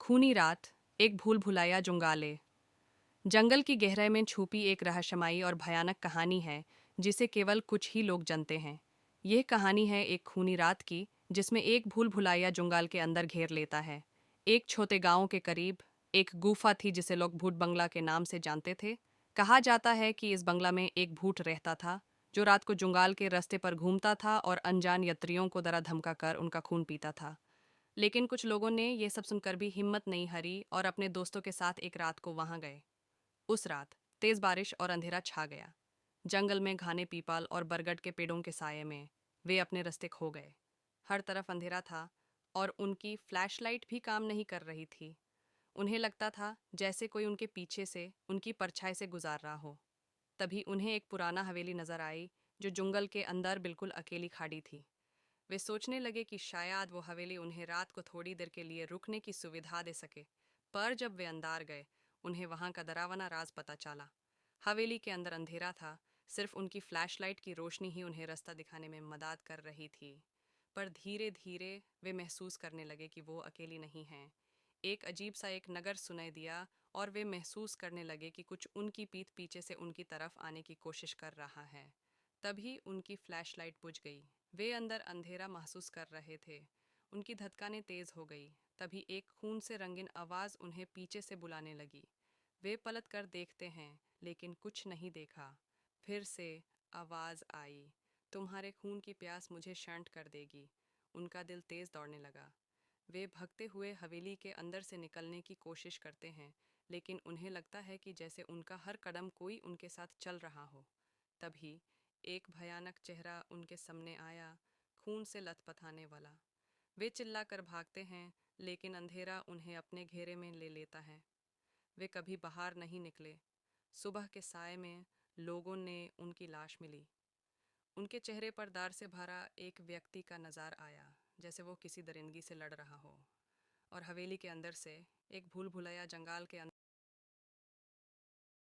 खूनी रात, एक भूल भुलाया जुंगाले। जंगल की गहराई में छुपी एक रहस्यमयी और भयानक कहानी है जिसे केवल कुछ ही लोग जानते हैं। यह कहानी है एक खूनी रात की, जिसमें एक भूल भुलाया जुंगाल के अंदर घेर लेता है। एक छोटे गांव के करीब एक गुफा थी जिसे लोग भूत बंगला के नाम से जानते थे। कहा जाता है कि इस बंगला में एक भूत रहता था जो रात को जुंगाल के रास्ते पर घूमता था और अनजान यात्रियों को डरा धमका कर उनका खून पीता था। लेकिन कुछ लोगों ने यह सब सुनकर भी हिम्मत नहीं हारी और अपने दोस्तों के साथ एक रात को वहां गए। उस रात तेज बारिश और अंधेरा छा गया। जंगल में घने पीपल और बरगद के पेड़ों के साये में वे अपने रास्ते खो गए। हर तरफ अंधेरा था और उनकी फ्लैशलाइट भी काम नहीं कर रही थी। उन्हें लगता था जैसे कोई उनके पीछे से उनकी परछाई से गुजार रहा हो। तभी उन्हें एक पुराना हवेली नजर आई जो जंगल के अंदर बिल्कुल अकेली खड़ी थी। वे सोचने लगे कि शायद वो हवेली उन्हें रात को थोड़ी देर के लिए रुकने की सुविधा दे सके। पर जब वे अंदर गए, उन्हें वहां का डरावना राज पता चला। हवेली के अंदर अंधेरा था, सिर्फ उनकी फ्लैशलाइट की रोशनी ही उन्हें रास्ता दिखाने में मदद कर रही थी। पर धीरे धीरे वे महसूस करने लगे कि वो अकेली नहीं हैं। एक अजीब सा एक नगर सुनाई दिया और वे महसूस करने लगे कि कुछ उनकी पीठ पीछे से उनकी तरफ आने की कोशिश कर रहा है। तभी उनकी फ्लैशलाइट बुझ गई। वे अंदर अंधेरा महसूस कर रहे थे। उनकी धड़कनें तेज हो गई। तभी एक खून से रंगीन आवाज उन्हें पीछे से बुलाने लगी। वे पलट कर देखते हैं, लेकिन कुछ नहीं देखा। फिर से आवाज आई, तुम्हारे खून की प्यास मुझे शांत कर देगी। उनका दिल तेज दौड़ने लगा। वे भागते हुए हवेली के अंदर से निकलने की कोशिश करते हैं, लेकिन उन्हें लगता है कि जैसे उनका हर कदम कोई उनके साथ चल रहा हो। तभी एक भयानक चेहरा उनके सामने आया, खून से लथपथाने वाला। वे चिल्लाकर भागते हैं, लेकिन अंधेरा उन्हें अपने घेरे में ले लेता है। वे कभी बाहर नहीं निकले। सुबह के साय में लोगों ने उनकी लाश मिली। उनके चेहरे पर डर से भरा एक व्यक्ति का नज़र आया, जैसे वो किसी दरिंदगी से लड़ रहा हो। और हवेली के अंदर से एक भूल भुलैया जंगल के